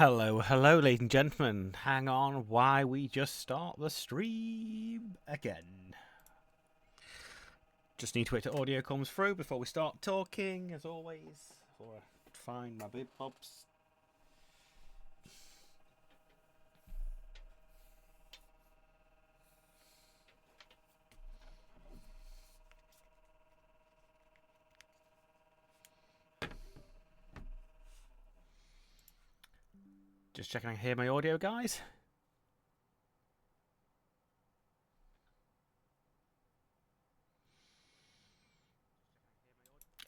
Hello, ladies and gentlemen. Hang on, why we just start the stream again. Just need to wait till audio comes through before we start talking, as always. Before I find my bib bobs. Just checking I can hear my audio, guys.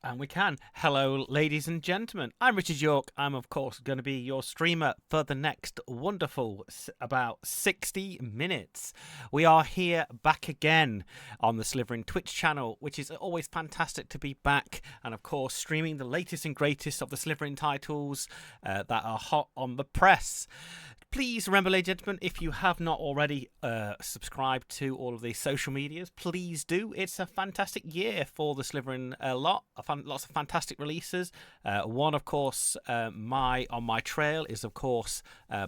And we can. Hello, ladies and gentlemen. I'm Richard Yorke. I'm, of course, going to be your streamer for the next wonderful about 60 minutes. We are here back again on the Slytherin Twitch channel, which is always fantastic to be back. And, of course, streaming the latest and greatest of the Slytherin titles that are hot on the press. Please remember, ladies and gentlemen, if you have not already subscribed to all of the social medias, please do. It's a fantastic year for the Slytherin lot. Lots of fantastic releases. One, of course, on my trail is, of course,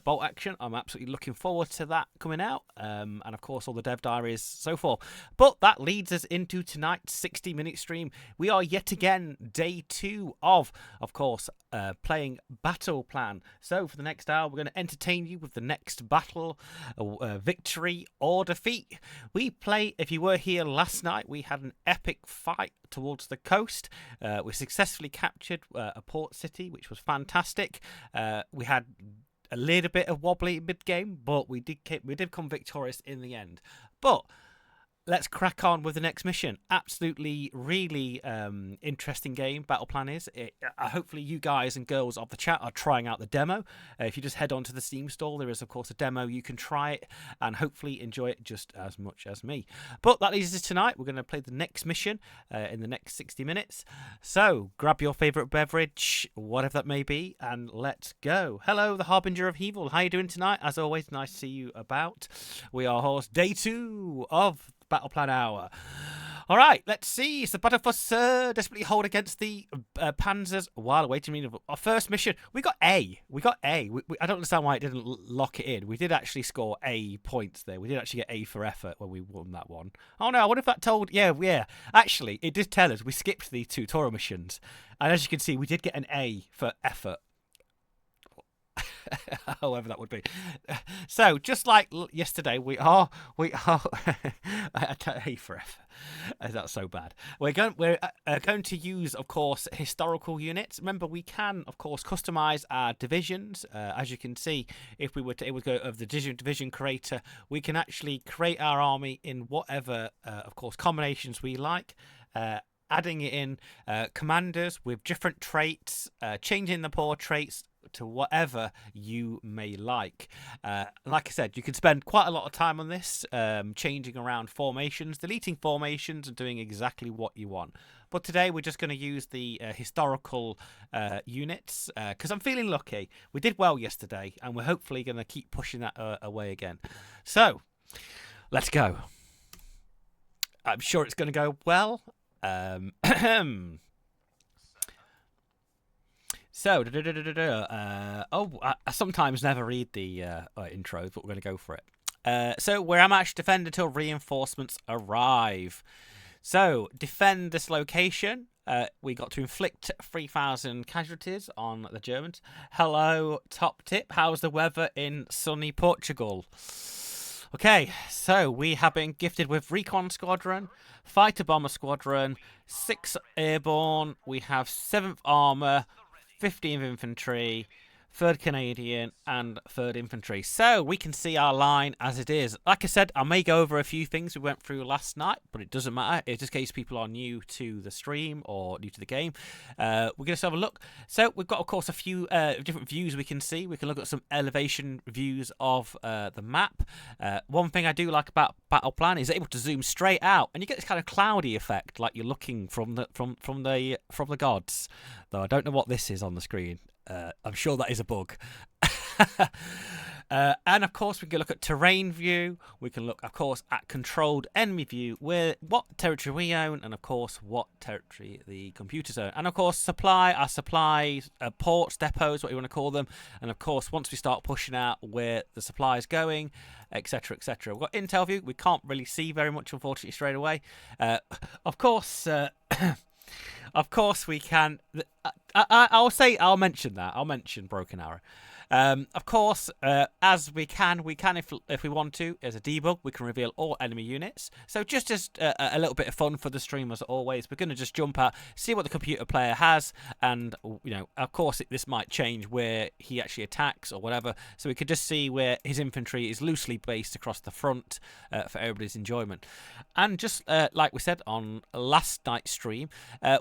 Bolt Action. I'm absolutely looking forward to that coming out. And, of course, all the dev diaries, so forth. But that leads us into tonight's 60-minute stream. We are yet again day 2 of course, playing Battleplan. So for the next hour, we're going to entertain you with the next battle, victory or defeat. We play, if you were here last night, we had an epic fight towards the coast. We successfully captured a port city, which was fantastic. We had a little bit of wobbly mid-game, but we did come victorious in the end. But let's crack on with the next mission. Absolutely, really interesting game, Battleplan is. Hopefully you guys and girls of the chat are trying out the demo. If you just head on to the Steam store, there is, of course, a demo. You can try it and hopefully enjoy it just as much as me. But that leads us tonight. We're going to play the next mission in the next 60 minutes. So grab your favourite beverage, whatever that may be, and let's go. Hello, the Harbinger of Evil. How are you doing tonight? As always, nice to see you about. We are, horse, day 2 of Battleplan hour. All right, let's see. It's the battle for Sir. Desperately hold against the Panzers while awaiting our first mission. We got A. I don't understand why it didn't lock it in. We did actually score A points there. We did actually get A for effort when we won that one. Oh no, I wonder if that told. Yeah. Actually, it did tell us we skipped the tutorial missions, and as you can see, we did get an A for effort. However that would be. So just like yesterday, we are A for effort. That's so bad. We're going to use, of course, historical units. Remember, we can, of course, customize our divisions. As you can see, if we were able to go of the division creator, we can actually create our army in whatever, of course, combinations we like. Adding it in commanders with different traits, changing the poor traits to whatever you may like. Like I said, you can spend quite a lot of time on this, changing around formations, deleting formations, and doing exactly what you want. But today we're just going to use the historical units because I'm feeling lucky. We did well yesterday, and we're hopefully going to keep pushing that away again. So let's go. I'm sure it's going to go well. So, I sometimes never read the intros, but we're going to go for it. So, we're Amash, defend until reinforcements arrive. So, defend this location. We got to inflict 3,000 casualties on the Germans. Hello, top tip. How's the weather in sunny Portugal? Okay, so we have been gifted with Recon Squadron, Fighter Bomber Squadron, 6 Airborne, we have 7th Armour, 15th Infantry, 3rd Canadian, and 3rd Infantry. So we can see our line as it is. Like I said, I may go over a few things we went through last night, but it doesn't matter. It's just in case people are new to the stream or new to the game. We're going to have a look. So we've got, of course, a few different views we can see. We can look at some elevation views of the map. One thing I do like about Battleplan is able to zoom straight out, and you get this kind of cloudy effect, like you're looking from the gods. Though I don't know what this is on the screen. I'm sure that is a bug. And of course, we can look at terrain view. We can look, of course, at controlled enemy view, where what territory we own, and of course, what territory the computers own. And of course, our supplies, ports, depots, what you want to call them. And of course, once we start pushing out where the supply is going, etc., etc. We've got intel view. We can't really see very much, unfortunately, straight away. Of course. Of course, we can. I'll mention that. I'll mention Broken Arrow. Of course, as we can if we want to, as a debug, we can reveal all enemy units. So just a little bit of fun for the stream as always. We're going to just jump out, see what the computer player has, and of course, this might change where he actually attacks or whatever. So we could just see where his infantry is loosely based across the front for everybody's enjoyment. And just like we said on last night's stream,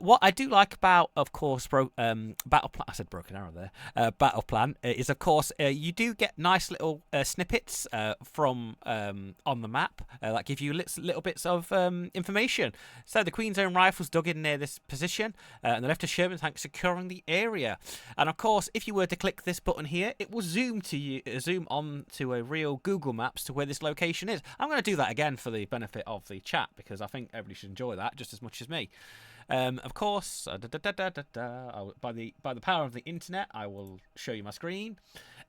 what I do like about, of course, Battleplan. I said Broken Arrow there. Battleplan is, of course, you do get nice little snippets from on the map that give you little bits of information. So the Queen's Own Rifles dug in near this position, and the left of Sherman tanks securing the area. And of course, if you were to click this button here, it will zoom on to a real Google Maps to where this location is. I'm going to do that again for the benefit of the chat because I think everybody should enjoy that just as much as me. Of course, by the power of the internet, I will show you my screen,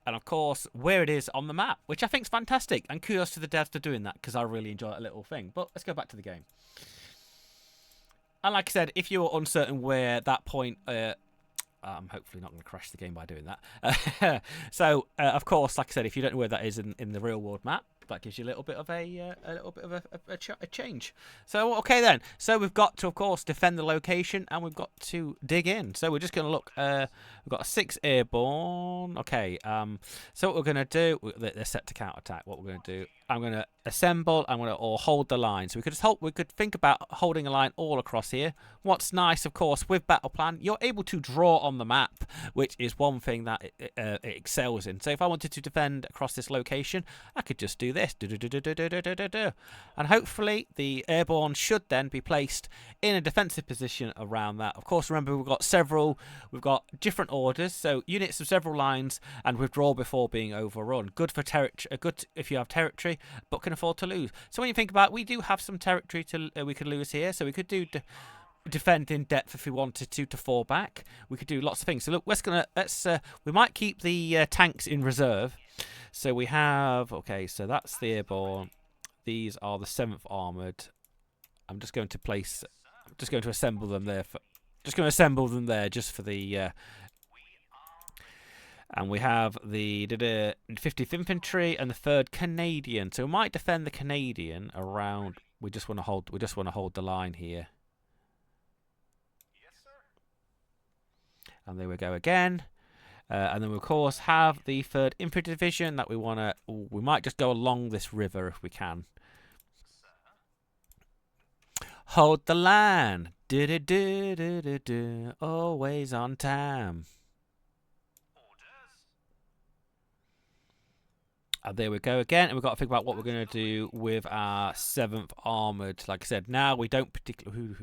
and of course where it is on the map, which I think is fantastic. And kudos to the devs for doing that because I really enjoy that little thing. But let's go back to the game. And like I said, if you're uncertain where that point, I'm hopefully not going to crash the game by doing that. So of course, like I said, if you don't know where that is in the real world map, that gives you a little bit of a change. So okay then. So we've got to, of course, defend the location, and we've got to dig in. So we're just going to look. We've got a 6 airborne. Okay. So what we're going to do? They're set to counterattack. What we're going to do? I'm going to assemble. I'm going to hold the line. So we could just hold. We could think about holding a line all across here. What's nice, of course, with Battleplan, you're able to draw on the map, which is one thing that it excels in. So if I wanted to defend across this location, I could just do this, and hopefully the airborne should then be placed in a defensive position around that. Of course, remember we've got different orders, so units of several lines and withdraw before being overrun. Good for territory, good if you have territory, but can afford to lose. So when you think about it, we do have some territory we could lose here, so we could do defend in depth if we wanted to fall back. We could do lots of things. So look, we might keep the tanks in reserve. So we have, okay, so that's the airborne. These are the 7th armoured. I'm just going to assemble them there. Just for the. And we have the 50th Infantry and the 3rd Canadian. So we might defend the Canadian around. We just want to hold the line here. And there we go again. And then we, of course, have the 3rd Infantry Division that we want to. We might just go along this river if we can. Hold the line. Always on time. And there we go again. And we've got to think about what we're going to do with our 7th Armoured. Like I said, now we don't particularly.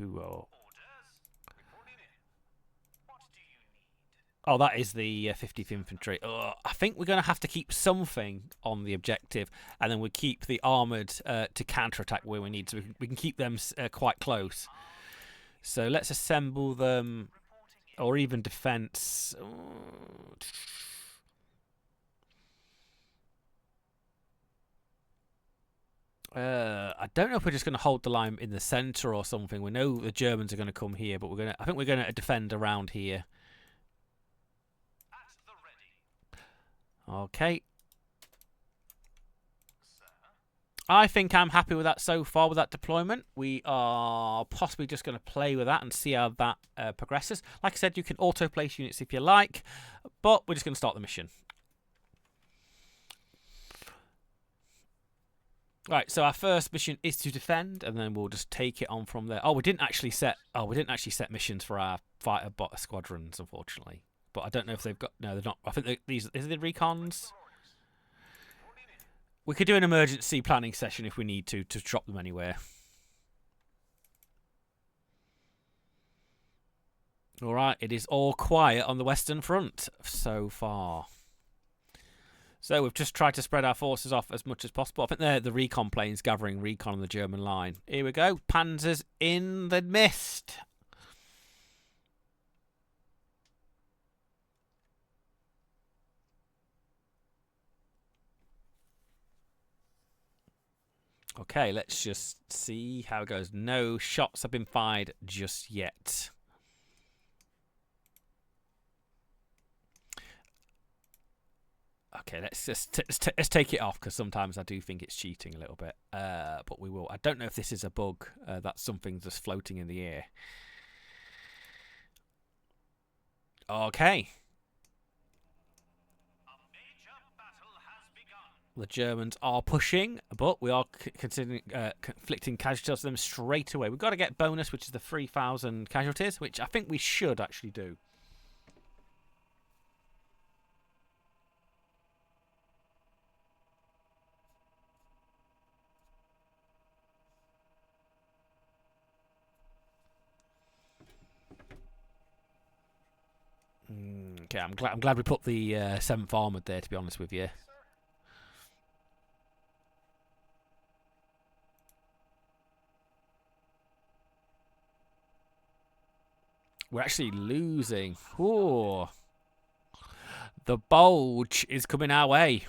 Oh, that is the 50th Infantry. I think we're going to have to keep something on the objective, and then we keep the armoured to counterattack where we need, so we can keep them quite close. So let's assemble them, or even defence. I don't know if we're just going to hold the line in the centre or something. We know the Germans are going to come here, but I think we're going to defend around here. Okay. I think I'm happy with that so far with that deployment. We are possibly just going to play with that and see how that progresses. Like I said, you can auto-place units if you like, but we're just going to start the mission. Right, so our first mission is to defend, and then we'll just take it on from there. Oh, we didn't actually set missions for our fighter bot squadrons, unfortunately. But I don't know if they've got. No, they're not. I think these is the recons. We could do an emergency planning session if we need to drop them anywhere. All right, it is all quiet on the Western Front so far. So we've just tried to spread our forces off as much as possible. I think they're the recon planes gathering recon on the German line. Here we go. Panzers in the mist. Okay, let's just see how it goes. No shots have been fired just yet. Okay, let's take it off, because sometimes I do think it's cheating a little bit. But we will. I don't know if this is a bug. That's something just floating in the air. Okay. The Germans are pushing, but we are considering inflicting casualties on them straight away. We've got to get bonus, which is the 3,000 casualties, which I think we should actually do. Okay, I'm glad we put the 7th Armoured there, to be honest with you. We're actually losing. Ooh. The bulge is coming our way.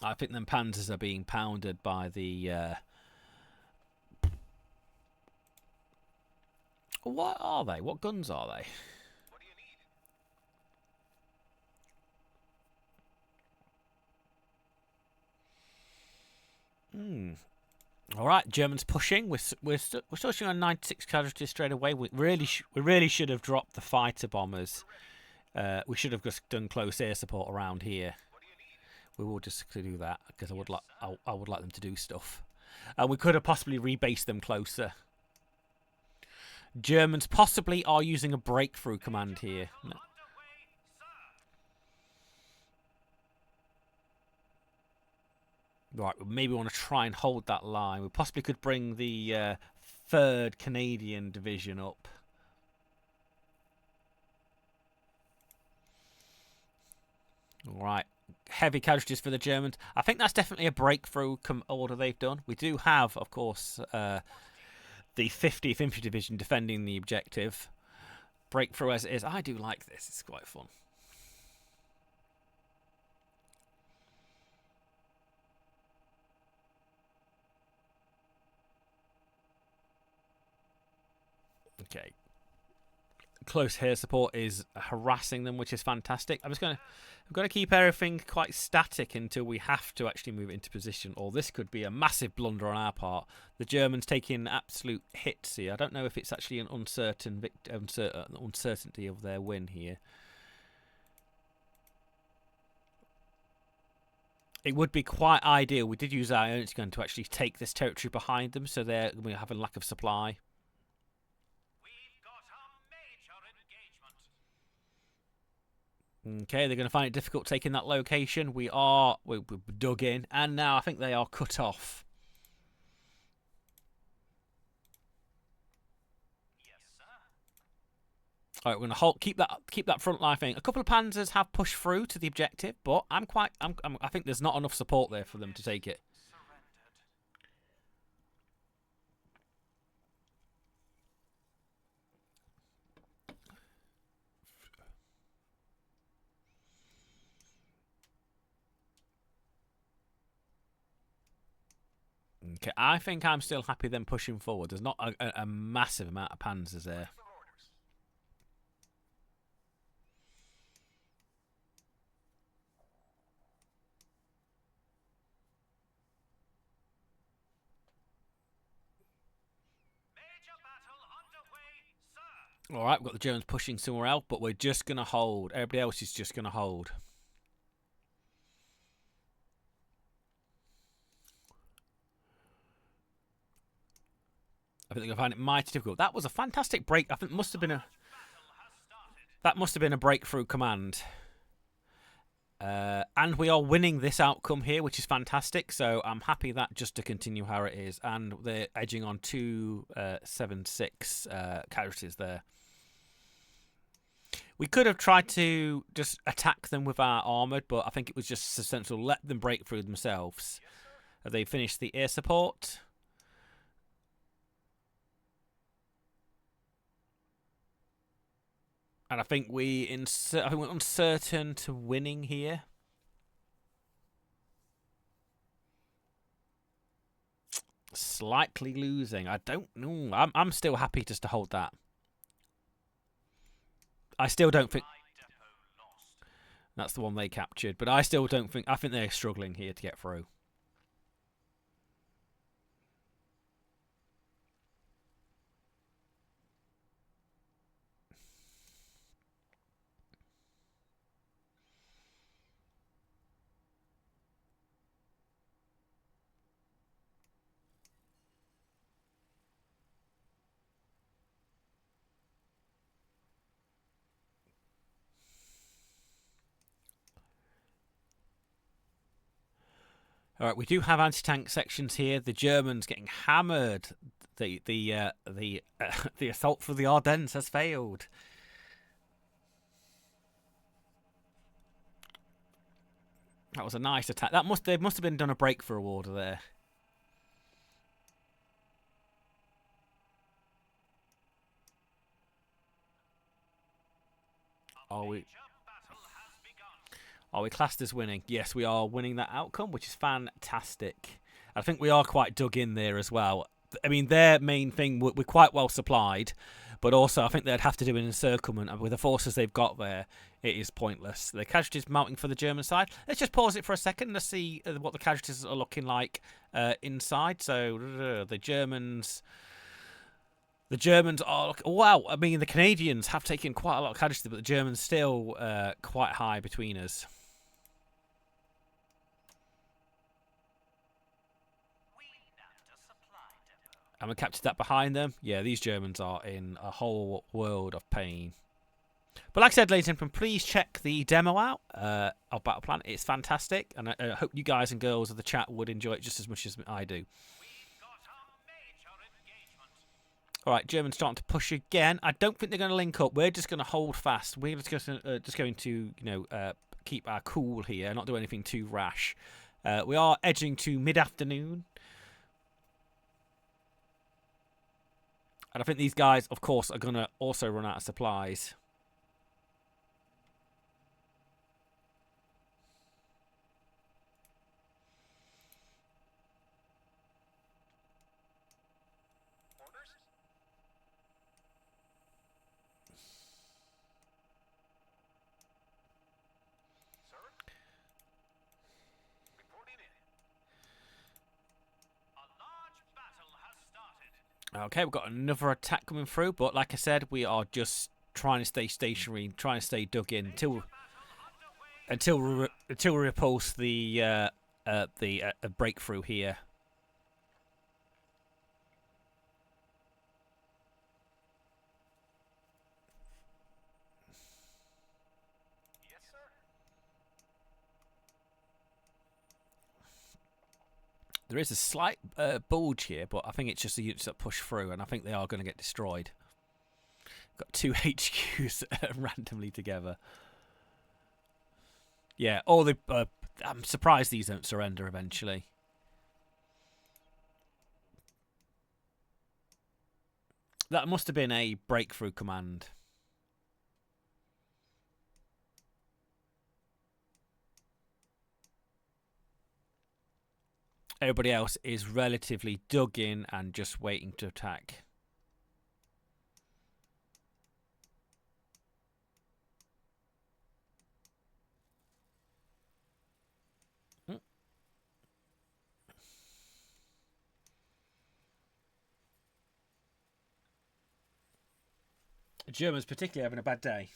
I think them panzers are being pounded by the... What are they? What guns are they? What do you need? All right, Germans pushing. We're touching on 96 casualties straight away. We really should have dropped the fighter bombers. We should have just done close air support around here. We will just do that, because I would like them to do stuff. We could have possibly rebased them closer. Germans possibly are using a breakthrough command here. No. Right, maybe we want to try and hold that line. We possibly could bring the 3rd Canadian Division up. All right. Heavy casualties for the Germans. I think that's definitely a breakthrough order they've done. We do have, of course, the 50th Infantry Division defending the objective. Breakthrough as it is. I do like this. It's quite fun. Okay. Close air support is harassing them, which is fantastic. I've got to keep everything quite static until we have to actually move it into position, or this could be a massive blunder on our part. The Germans taking absolute hits here. I don't know if it's actually an uncertainty of their win here. It would be quite ideal. We did use our unity gun to actually take this territory behind them, so we have a lack of supply. Okay, they're going to find it difficult taking that location. We're dug in, and now I think they are cut off. Yes, sir. All right, we're going to keep that front line thing. A couple of panzers have pushed through to the objective, but I think there's not enough support there for them to take it. Okay, I think I'm still happy them pushing forward. There's not a massive amount of panzers there. All right, we've got the Germans pushing somewhere else, but we're just going to hold. Everybody else is just going to hold. I think they're going to find it mighty difficult. That was a fantastic break. I think that must have been a breakthrough command. And we are winning this outcome here, which is fantastic. So I'm happy that just to continue how it is. And they're edging on 276 casualties there. We could have tried to just attack them with our armoured, but I think it was just sensible. Let them break through themselves. Have they finished the air support? And I think we're uncertain to winning here. Slightly losing. I don't know. I'm still happy just to hold that. I still don't think that's the one they captured, but I still don't think. I think they're struggling here to get through. All right, we do have anti-tank sections here. The Germans getting hammered. The assault for the Ardennes has failed. That was a nice attack. They must have been done a breakthrough order there. Are we classed as winning? Yes, we are winning that outcome, which is fantastic. I think we are quite dug in there as well. I mean, their main thing, we're quite well supplied, but also I think they'd have to do an encirclement, and with the forces they've got there, it is pointless. The casualties mounting for the German side. Let's just pause it for a second and see what the casualties are looking like inside. So the Germans are... Wow, I mean, the Canadians have taken quite a lot of casualties, but the Germans still quite high between us. And we captured that behind them. Yeah, these Germans are in a whole world of pain. But like I said, ladies and gentlemen, please check the demo out of Battleplan. It's fantastic. And I hope you guys and girls of the chat would enjoy it just as much as I do. Alright, Germans starting to push again. I don't think they're going to link up. We're just going to hold fast. We're just going to keep our cool here, not do anything too rash. We are edging to mid-afternoon. And I think these guys, of course, are going to also run out of supplies. Orders? Sir? Reporting in. A large battle has started. Okay, we've got another attack coming through, but like I said, we are just trying to stay stationary, trying to stay dug in until we repulse the breakthrough here. Yes, sir. There is a slight bulge here, but I think it's just the units that push through, and I think they are going to get destroyed. Got two HQs randomly together. Yeah, all the... I'm surprised these don't surrender eventually. That must have been a breakthrough command. Everybody else is relatively dug in and just waiting to attack. The Germans particularly having a bad day.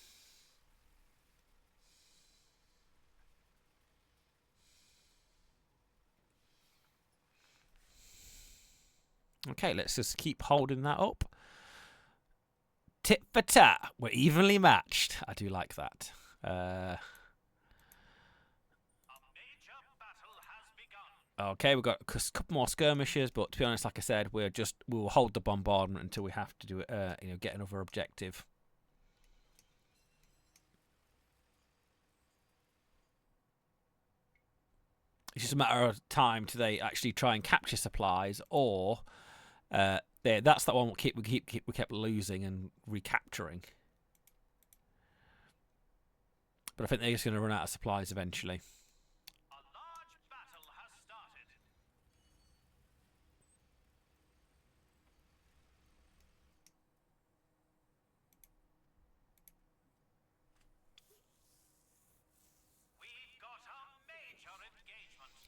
Okay, let's just keep holding that up. Tit for tat. We're evenly matched. I do like that. Okay, we've got a couple more skirmishers, but to be honest, like I said, we will hold the bombardment until we have to do it. Get another objective. It's just a matter of time till they actually try and capture supplies, or that's that one we kept losing and recapturing. But I think they're just going to run out of supplies eventually.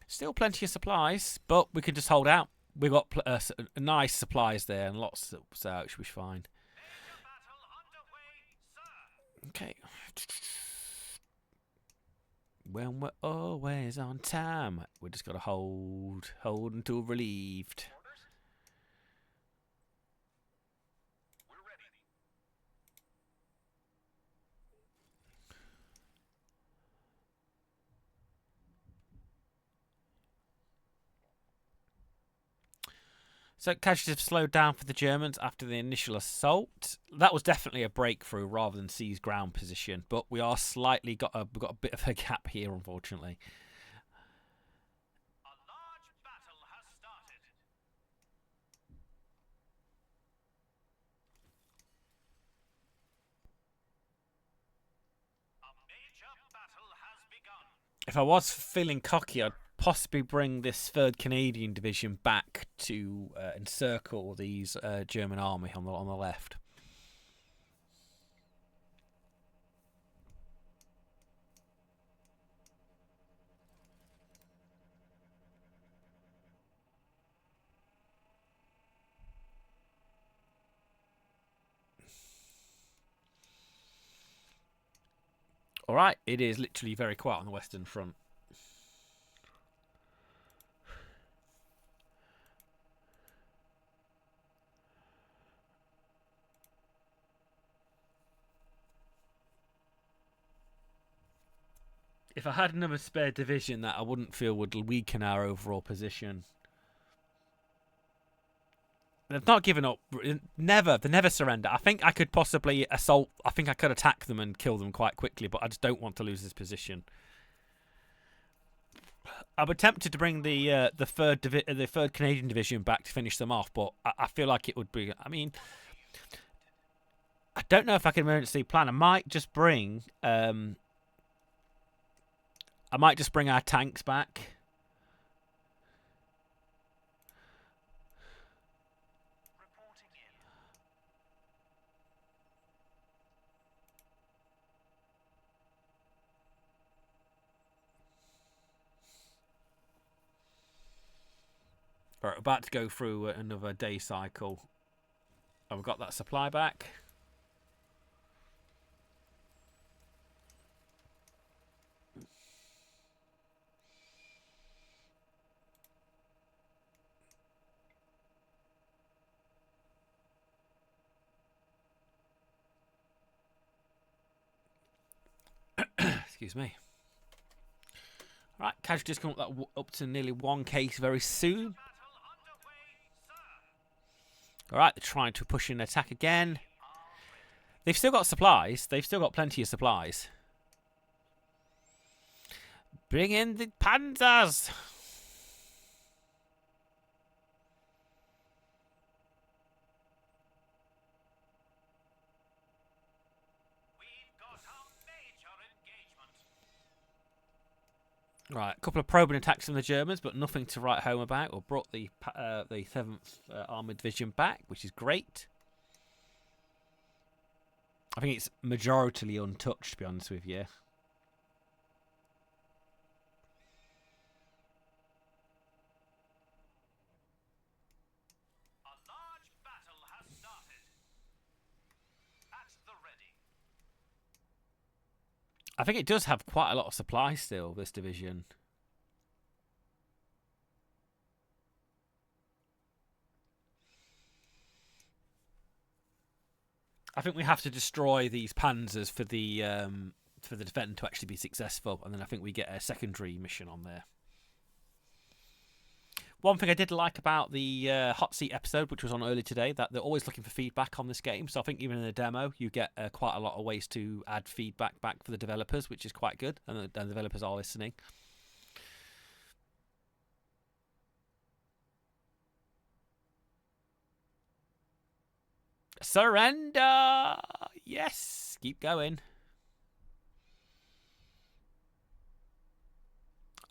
Still plenty of supplies, but we can just hold out. We've got nice supplies there and lots, so it should be fine. Okay. When we're always on time, we just got to hold until relieved. So casualties have slowed down for the Germans after the initial assault. That was definitely a breakthrough rather than seize ground position, but we are we've got a bit of a gap here, unfortunately. A large battle has started. A major battle has begun. If I was feeling cocky, I'd possibly bring this 3rd Canadian Division back to encircle these German army on the left. All right, it is literally very quiet on the Western Front. If I had another spare division that I wouldn't feel would weaken our overall position. They've not given up. They never surrender. I think I could possibly assault. I think I could attack them and kill them quite quickly, but I just don't want to lose this position. I'm tempted to bring the 3rd Canadian Division back to finish them off, but I feel like it would be. I mean, I don't know if I can emergency plan. I might just bring. I might just bring our tanks back. Right, we're about to go through another day cycle. And we've got that supply back. Excuse me. Right, casualties come up to nearly 1 case very soon. Alright, they're trying to push in an attack again. They've still got supplies. They've still got plenty of supplies. Bring in the panzers! Right, a couple of probing attacks from the Germans, but nothing to write home about. Or brought the 7th Armoured Division back, which is great. I think it's majoritarily untouched, to be honest with you. A large battle has started. At the ready. I think it does have quite a lot of supply still, this division. I think we have to destroy these panzers for the defender to actually be successful, and then I think we get a secondary mission on there. One thing I did like about the hot seat episode, which was on early today, that they're always looking for feedback on this game. So I think even in the demo, you get quite a lot of ways to add feedback back for the developers, which is quite good, and the developers are listening. Surrender! Yes! Keep going.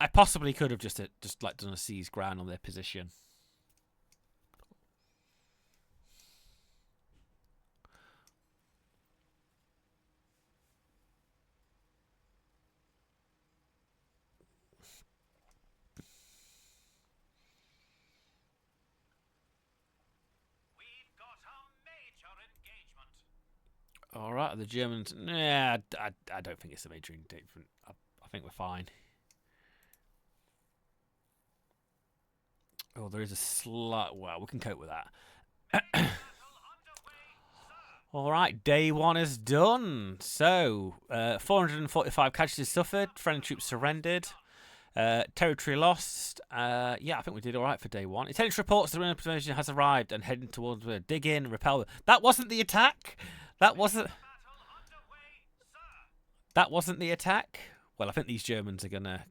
I possibly could have just like done a seize ground on their position. All right, the Germans. Nah, I don't think it's a major engagement. I think we're fine. Oh, there is a slight. Well, we can cope with that. All right, day one is done. So, 445 casualties suffered. Friendly troops surrendered. Territory lost. Yeah, I think we did all right for day one. Intelligence reports the Roman invasion has arrived and heading towards the dig in, repel. That wasn't the attack. That wasn't. That wasn't the attack. Well, I think these Germans are gonna.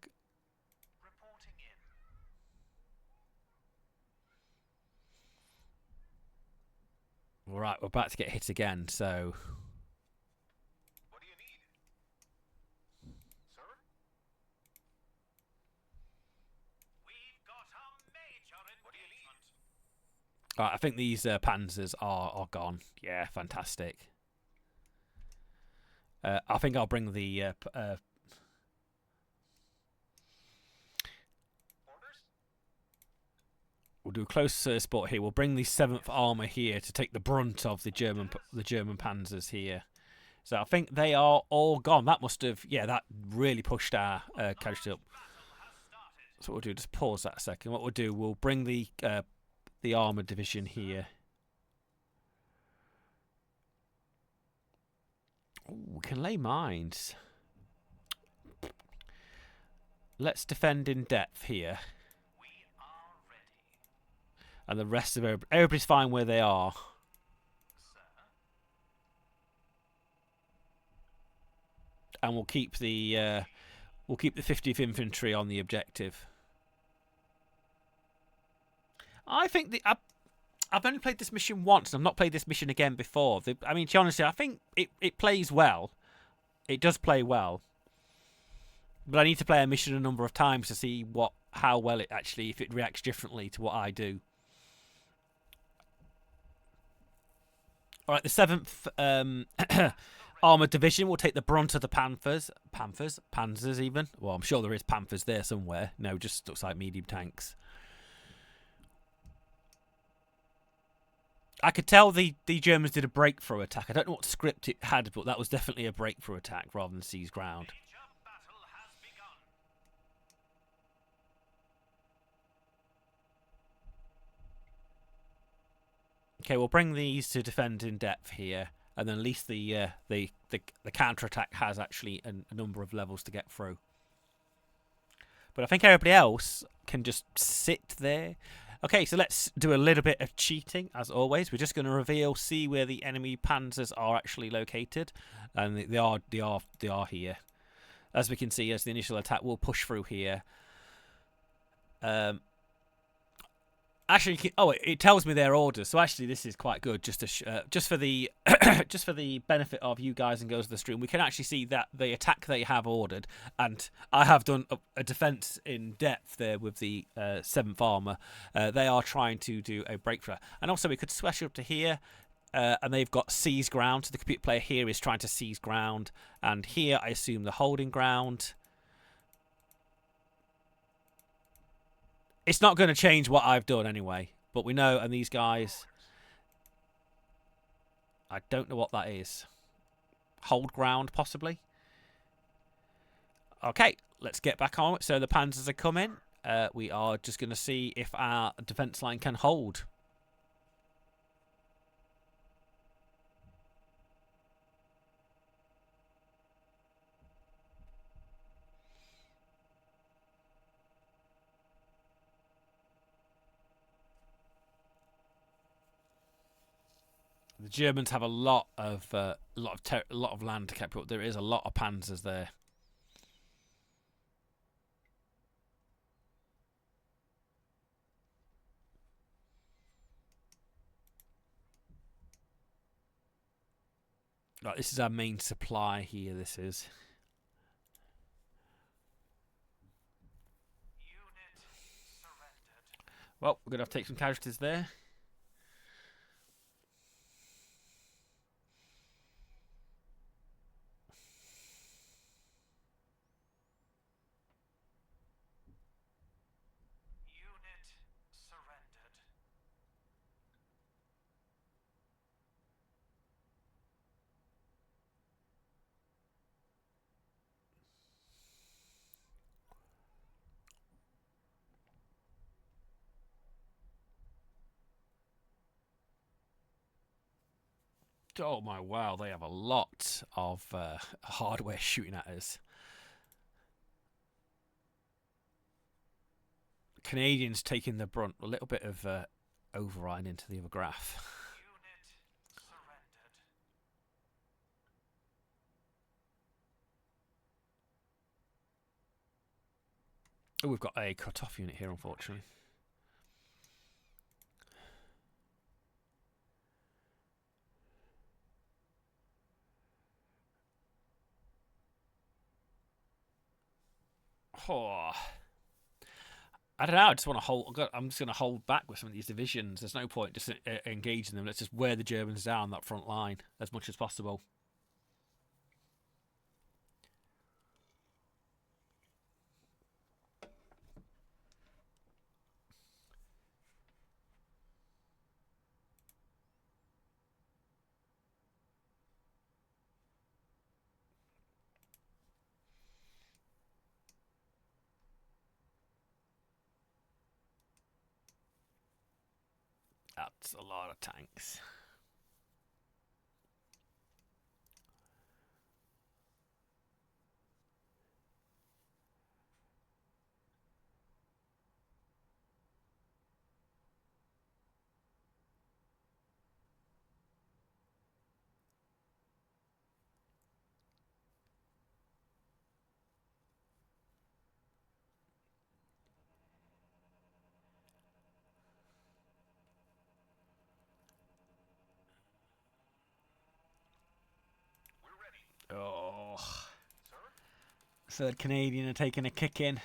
All right, we're about to get hit again. So. What do you need, sir? We've got a major engagement. What do you need? All right, I think these panzers are gone. Yeah, fantastic. I think I'll bring the we'll do a close spot here. We'll bring the 7th Armour here to take the brunt of the German panzers here. So I think they are all gone. That must have, yeah, that really pushed our casualty up. So what we'll do, just pause that a second. What we'll do, we'll bring the armoured division here. Ooh, we can lay mines. Let's defend in depth here. And the rest of everybody's fine where they are. And we'll keep the 50th Infantry on the objective. I think I've only played this mission once, and I've not played this mission again before. I mean, honestly, I think it plays well. It does play well. But I need to play a mission a number of times to see how well it actually, if it reacts differently to what I do. All right, the 7th Armoured Division will take the brunt of the Panzers even. Well, I'm sure there is Panthers there somewhere. No, just looks like medium tanks. I could tell the Germans did a breakthrough attack. I don't know what script it had, but that was definitely a breakthrough attack rather than seize ground. Okay, we'll bring these to defend in depth here, and then at least the counter-attack has actually a number of levels to get through. But I think everybody else can just sit there. Okay, so let's do a little bit of cheating, as always. We're just going to see where the enemy panzers are actually located, and they are here. As we can see, as the initial attack will push through here. Actually, it tells me their orders, so actually this is quite good. Just for the just for the benefit of you guys and girls of the stream, we can actually see that the attack they have ordered, and I have done a defense in depth there with the 7th Armour. They are trying to do a breakthrough, and also we could switch up to here. And they've got seize ground, so the computer player here is trying to seize ground, and here I assume the holding ground. It's not going to change what I've done anyway, but we know, and these guys, I don't know what that is. Hold ground, possibly. Okay, let's get back on it. So the panzers are coming. We are just going to see if our defense line can hold. The Germans have a lot of land to capture. There is a lot of panzers there. Like, this is our main supply here. This is. Well, we're gonna have to take some casualties there. Oh my wow, they have a lot of hardware shooting at us. Canadians taking the brunt. A little bit of override into the other graph. Oh, we've got a cut-off unit here, unfortunately. Oh. I don't know. I just want to hold. I'm just going to hold back with some of these divisions. There's no point just engaging them. Let's just wear the Germans down that front line as much as possible. That's a lot of tanks. Oh. 3rd Canadian are taking a kick in.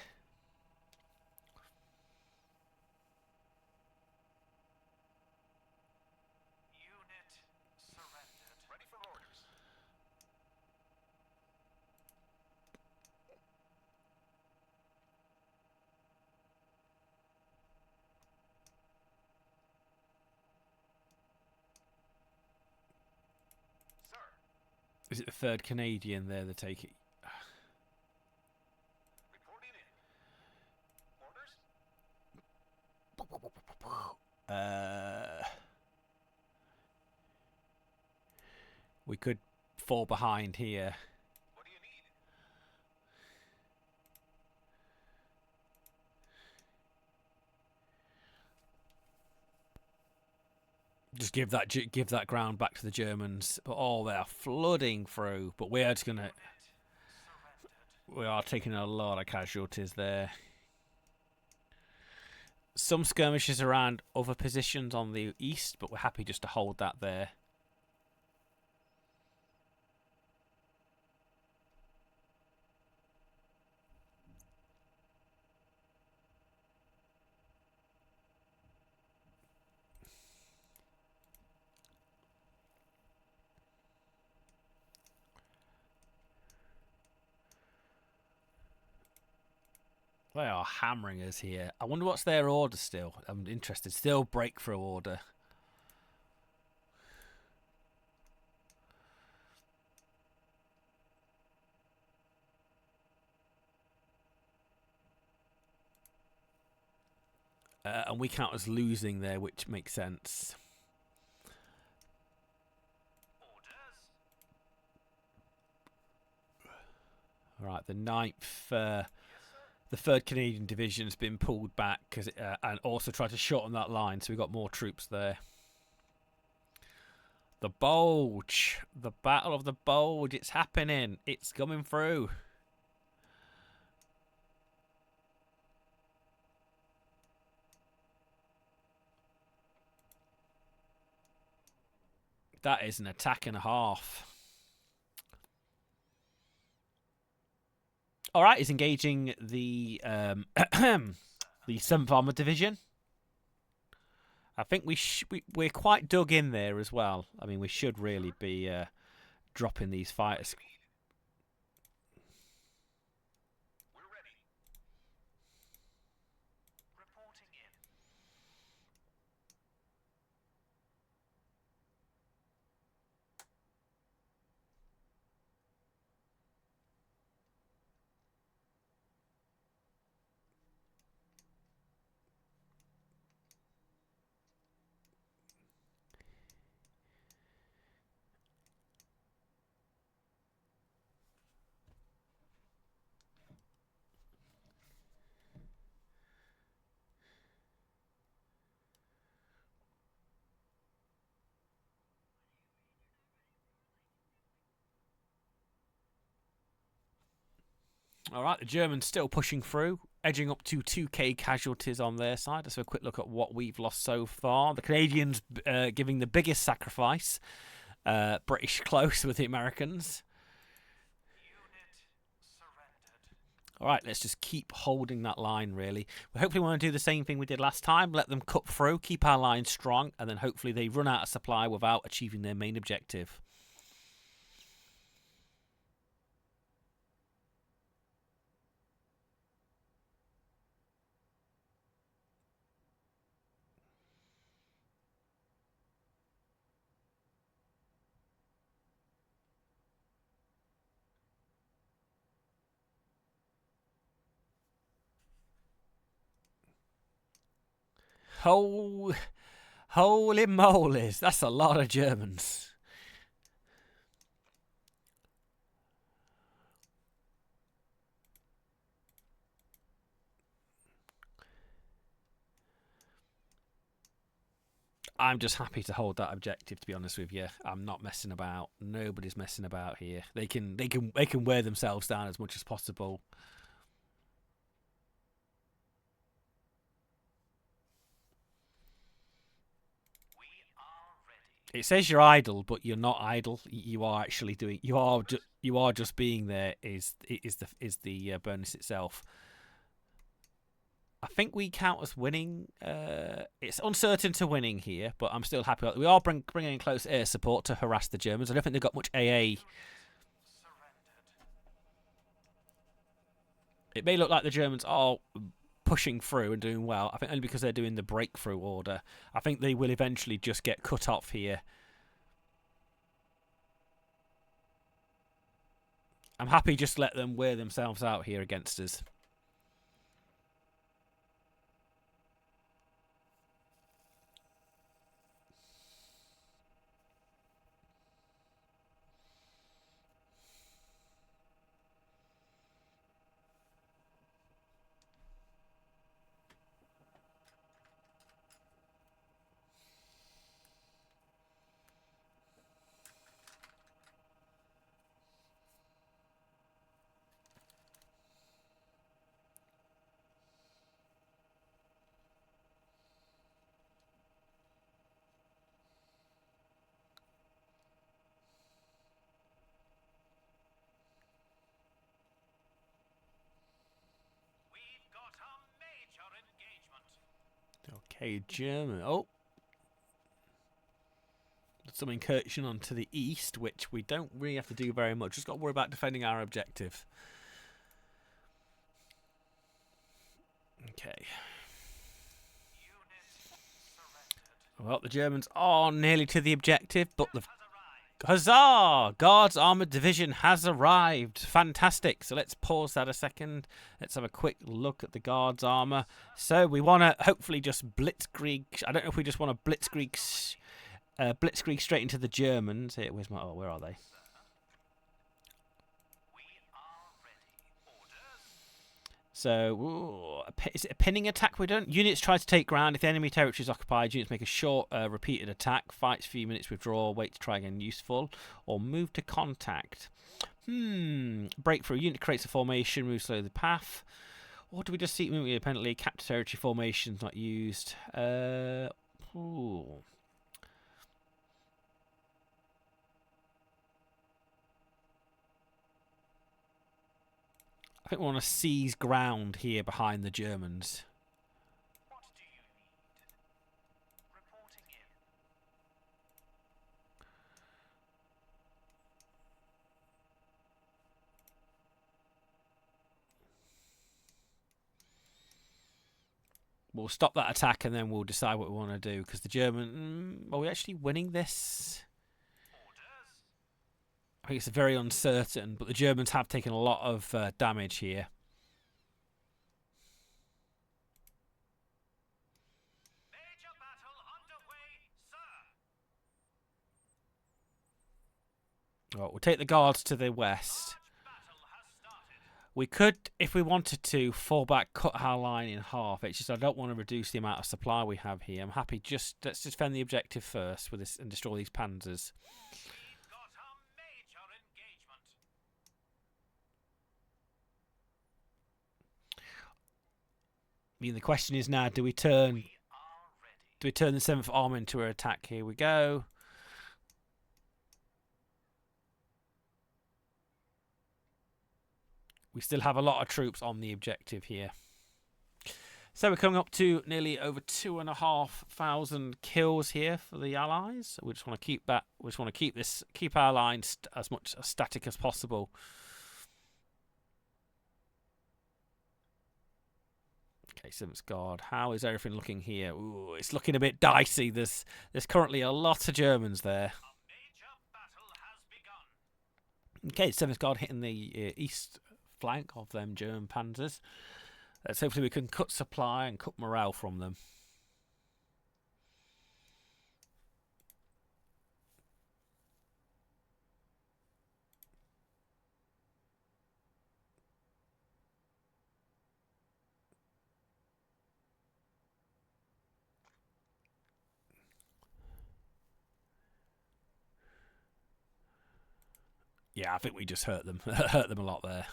Is it the 3rd Canadian there? They take it. We could fall behind here. What do you need? Just give that ground back to the Germans. But they are flooding through. But we are just gonna. We are taking a lot of casualties there. Some skirmishes around other positions on the east, but we're happy just to hold that there. They are hammering us here. I wonder what's their order still. I'm interested. Still breakthrough order. And we count as losing there, which makes sense. All right, the 9th, the 3rd Canadian Division has been pulled back and also tried to shorten that line, so we've got more troops there. The Bulge. The Battle of the Bulge. It's happening. It's coming through. That is an attack and a half. All right, he's engaging the the 7th Armored Division. I think we're quite dug in there as well. I mean, we should really be dropping these fighters. We're ready. Reporting in. All right, the Germans still pushing through, edging up to 2k casualties on their side. Let's have a quick look at what we've lost so far. The Canadians giving the biggest sacrifice. British close with the Americans. All right, let's just keep holding that line, really. We hopefully want to do the same thing we did last time. Let them cut through, keep our line strong, and then hopefully they run out of supply without achieving their main objective. Oh, holy moly's, that's a lot of Germans. I'm just happy to hold that objective, to be honest with you. I'm not messing about. Nobody's messing about here. They can wear themselves down as much as possible. It says you're idle, but you're not idle. You are actually doing. You are just being there. Is the bonus itself? I think we count as winning. It's uncertain to winning here, but I'm still happy. We are bringing in close air support to harass the Germans. I don't think they've got much AA. It may look like the Germans are pushing through and doing well. I think only because they're doing the breakthrough order. I think they will eventually just get cut off here. I'm happy just to let them wear themselves out here against us. Okay, German. Oh. Some incursion onto the east, which we don't really have to do very much. Just got to worry about defending our objective. Okay. Well, the Germans are nearly to the objective, but the Huzzah! Guards Armoured Division has arrived. Fantastic. So let's pause that a second. Let's have a quick look at the Guards armour. So we want to hopefully just blitzkrieg. I don't know if we just want to blitzkrieg straight into the Germans. Here, where's my? Oh, where are they? So, is it a pinning attack we're doing? Units try to take ground. If the enemy territory is occupied, units make a short, repeated attack. Fights a few minutes, withdraw, wait to try again, useful. Or move to contact. Breakthrough. Unit creates a formation, moves slowly the path. Or do we just seek movement independently? Capture territory formations not used. Ooh. I think we want to seize ground here behind the Germans. What do you need? Reporting in. We'll stop that attack and then we'll decide what we want to do. Because the German... are we actually winning this? Orders. I think it's very uncertain, but the Germans have taken a lot of damage here. Major battle underway, sir. Right, we'll take the guards to the west. Battle has started. We could, if we wanted to, fall back, cut our line in half. It's just I don't want to reduce the amount of supply we have here. I'm happy let's just defend the objective first with this and destroy these panzers. We've got a major engagement. I mean, the question is now: do we turn? We are ready. Do we turn the 7th Army into an attack? Here we go. We still have a lot of troops on the objective here. So we're coming up to nearly over 2,500 kills here for the Allies. We just want to keep that. We just want to keep our line as much static as possible. Okay, 7th Guard. How is everything looking here? Ooh, it's looking a bit dicey. There's currently a lot of Germans there. A major battle has begun. Okay, 7th Guard hitting the east flank of them German panzers. Let's hopefully we can cut supply and cut morale from them. Yeah, I think we just hurt them. Hurt them a lot there.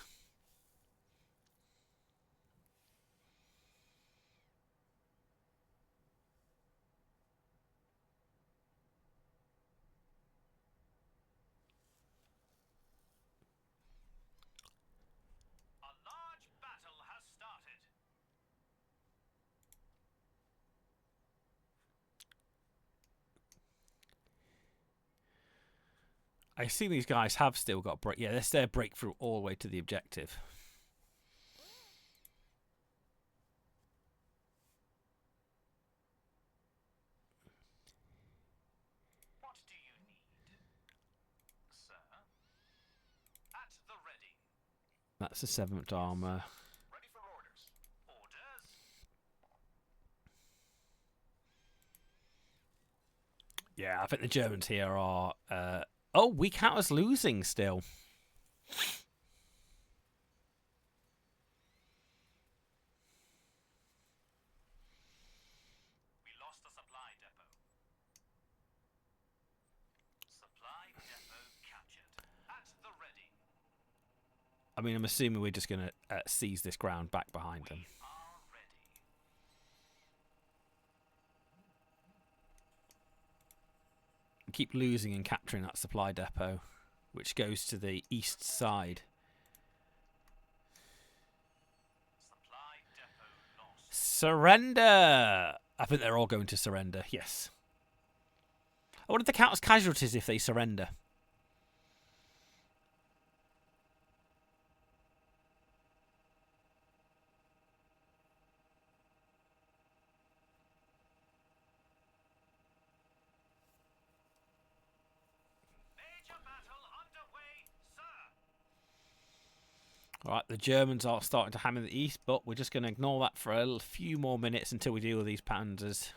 A large battle has started. I see these guys have still got break. Yeah, that's their breakthrough all the way to the objective. What do you need? Sir? At the ready. That's the 7th Armour. Ready for orders. Orders. Yeah, I think the Germans here are... oh, we count as losing still. We lost a supply depot. Supply depot captured. At the ready. I mean, I'm assuming we're just going to seize this ground back behind them. We are ready. Keep losing and capturing that supply depot, which goes to the east side. Supply depot lost. Surrender! I think they're all going to surrender, yes. I wonder if they count as casualties if they surrender. Major battle underway, sir. Alright, the Germans are starting to hammer the east, but we're just going to ignore that for a few more minutes until we deal with these panzers.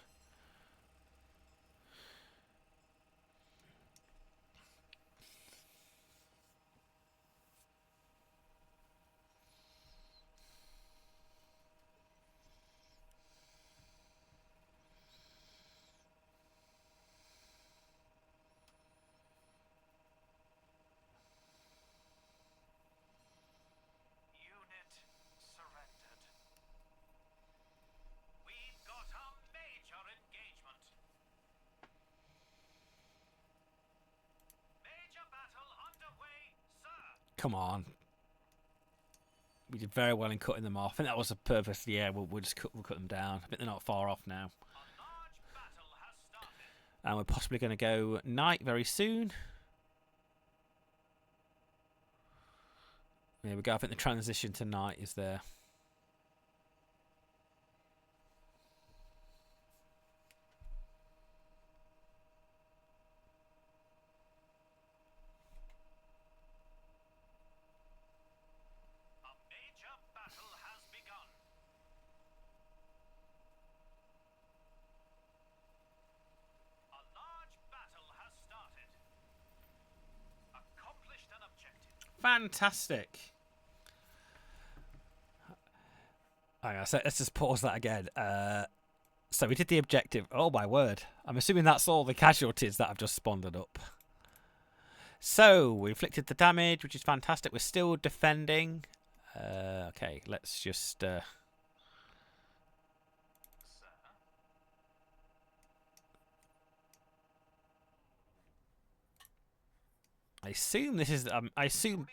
Come on. We did very well in cutting them off. I think that was a purpose. Yeah, we'll just we'll cut them down. I think they're not far off now. A large battle has started. And we're possibly going to go night very soon. There we go. I think the transition to night is there. A major battle has begun. A large battle has started. Accomplished an objective. Fantastic. Hang on, so let's just pause that again. So we did the objective. Oh my word. I'm assuming that's all the casualties that I've just spawned up. So we inflicted the damage, which is fantastic. We're still defending. Okay, let's just... Sir, I assume this is... I assume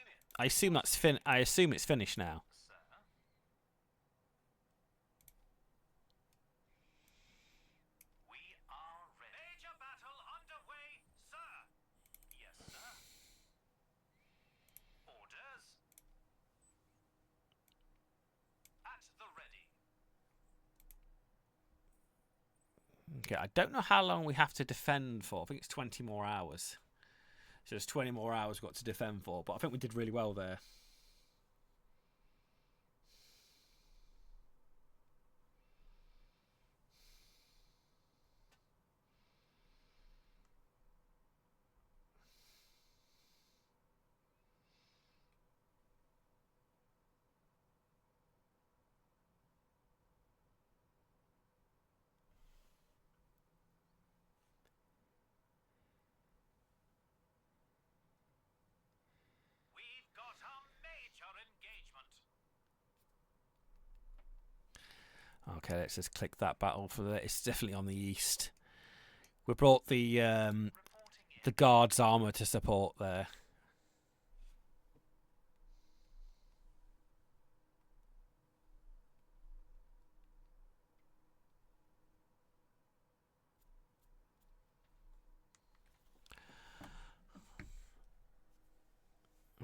that's I assume it's finished now. sir. We are ready. Major battle underway, sir. Yes, sir. Orders. At the ready. Okay, I don't know how long we have to defend for. I think it's 20 more hours. So there's 20 more hours we've got to defend for. But I think we did really well there. We've got a major engagement. Okay, let's just click that battle for that. It's definitely on the east. We brought the Reporting in. guard's armor to support there.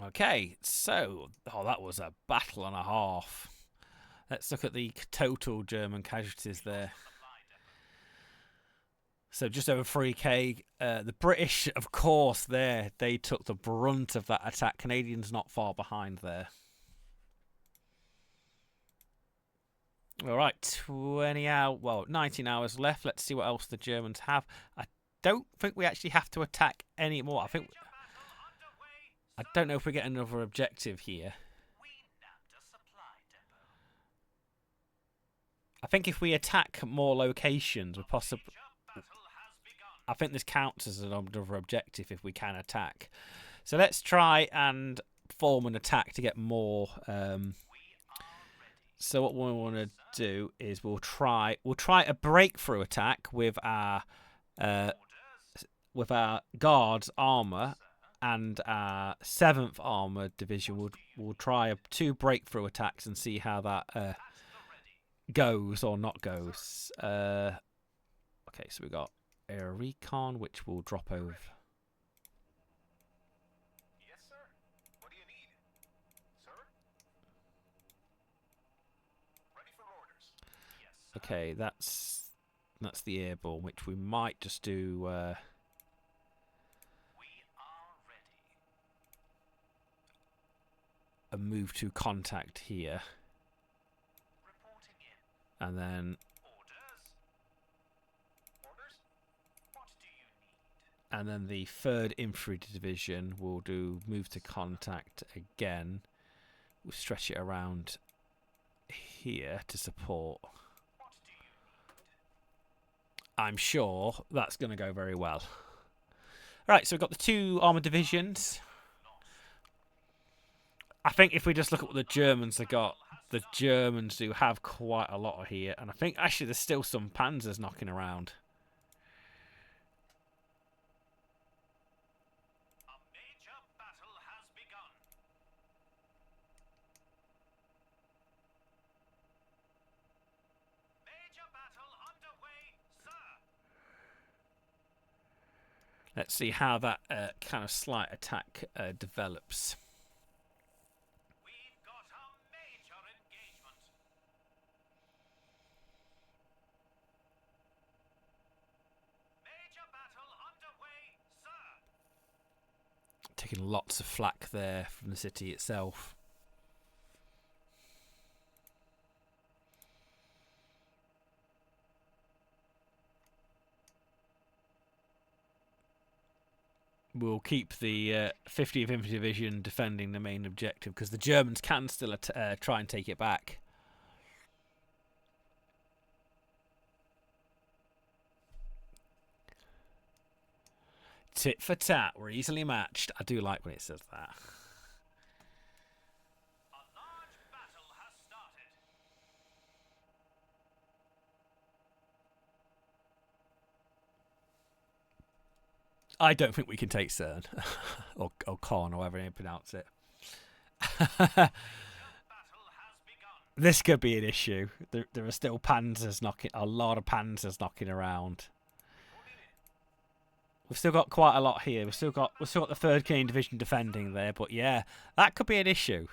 Okay, so that was a battle and a half. Let's look at the total German casualties there. Supply depot. So just over 3k. The British, of course, they took the brunt of that attack. Canadians not far behind there. All right, 20 hours. Well, 19 hours left. Let's see what else the Germans have. I don't think we actually have to attack anymore. Major battle underway, I don't know if we get another objective here. we nabbed a supply depot. I think if we attack more locations, we're possible. Major battle has begun. I think this counts as another objective if we can attack. So let's try and form an attack to get more. We are ready. So what we want to do is we'll try a breakthrough attack with our Orders. guards armor and our 7th armored division. We'll try 2 breakthrough attacks and see how that At the ready. goes or not goes. Okay, so we got air recon, which will drop over. Yes, sir. What do you need? Sir? Ready for orders. Yes, sir. Okay, that's the airborne, which we might just do. We are ready. A move to contact here, Reporting in. and then Orders. Orders? What do you need? and then the 3rd infantry division will do move to contact again. We'll stretch it around here to support. What do you need? I'm sure that's going to go very well. Right, so we've got the 2 armored divisions. I think if we just look at what the Germans have got, the Germans do have quite a lot here, and I think actually there's still some panzers knocking around. A major battle has begun. Let's see how that kind of slight attack develops. We've got a major engagement. Major battle underway, sir. Taking lots of flak there from the city itself. We'll keep the 50th Infantry Division defending the main objective because the Germans can still try and take it back. Tit for tat, we're easily matched. I do like when it says that. A large battle has started. I don't think we can take Cern. or Con, or however you pronounce it. Battle has begun. This could be an issue. There are still panzers knocking, a lot of panzers knocking around. We've still got quite a lot here. We've still got the 3rd Canadian Division defending there, but yeah, that could be an issue.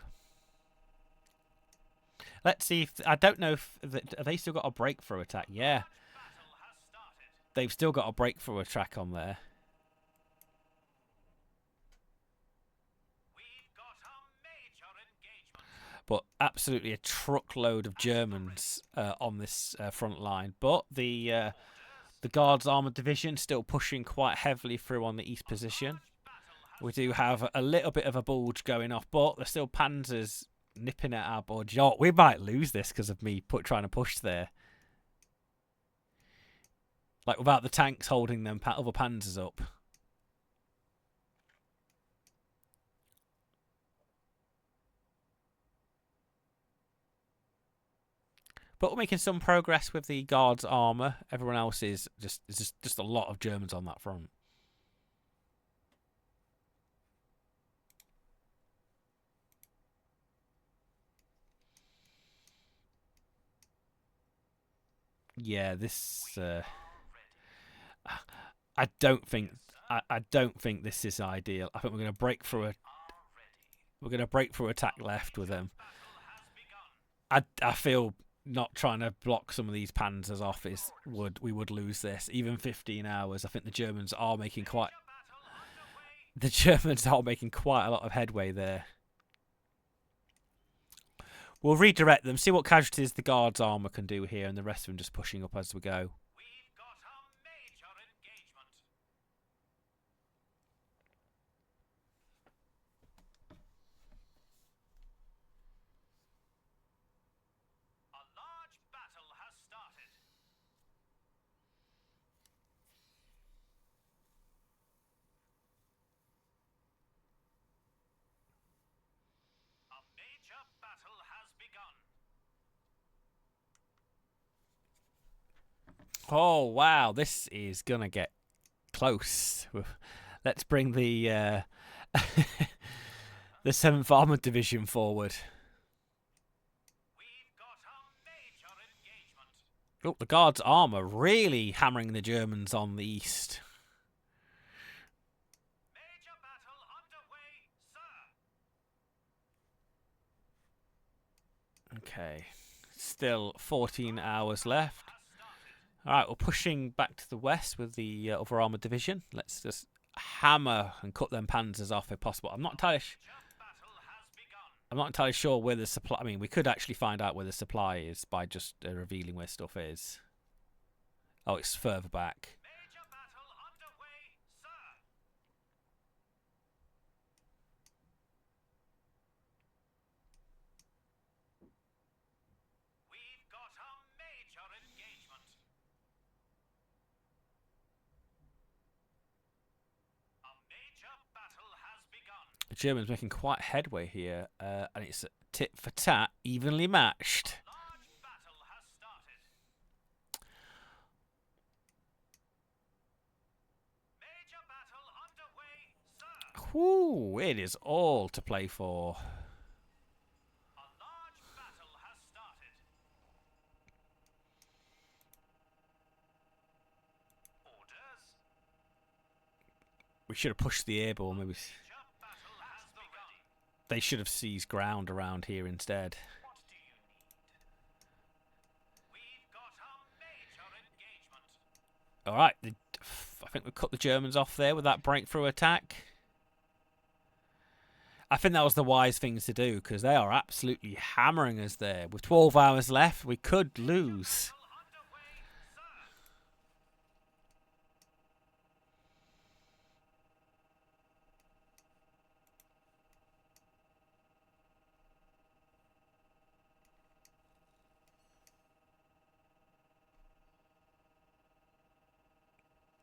Let's see if I don't know if have they still got a breakthrough attack. Yeah, Battle has started. they've still got a breakthrough attack on there. We've got a major engagement. But absolutely a truckload of Germans on this front line. But the Guards Armoured Division still pushing quite heavily through on the east position. We do have a little bit of a bulge going off, but there's still panzers nipping at our bulge. Oh, we might lose this because of me trying to push there. Like without the tanks holding them other panzers up. But we're making some progress with the Guards' armour. Everyone else is just a lot of Germans on that front. Yeah, this. I don't think this is ideal. I think we're going to break through attack left with them. I feel not trying to block some of these panzers off we would lose this. Even 15 hours. I think the Germans are making quite a lot of headway there. We'll redirect them, see what casualties the Guards' armour can do here, and the rest of them just pushing up as we go. We've got a major engagement. A large battle has started. A major battle has begun. Oh wow, this is gonna get close. Let's bring the the 7th Armoured Division forward. We've got a major engagement. Oh, the Guards' armour really hammering the Germans on the east. Major battle underway, sir. Okay, still 14 hours left. Alright, we're pushing back to the west with the other armoured division. Let's just hammer and cut them panzers off if possible. I'm not entirely sure where the supply... I mean, we could actually find out where the supply is by just revealing where stuff is. Oh, it's further back. Major battle underway, sir. We've got a major engagement. A major battle has begun. The Germans making quite headway here, and it's tit for tat, evenly matched. Large battle has started. Major battle underway, sir. Whoo, it is all to play for. A large battle has started. Orders. We should have pushed the airborne. Maybe Major battle has begun. they should have seized ground around here instead. What do you need? We've got a major engagement. All right, I think we cut the Germans off there with that breakthrough attack. I think that was the wise thing to do because they are absolutely hammering us there. With 12 hours left, we could lose. Battle underway, sir.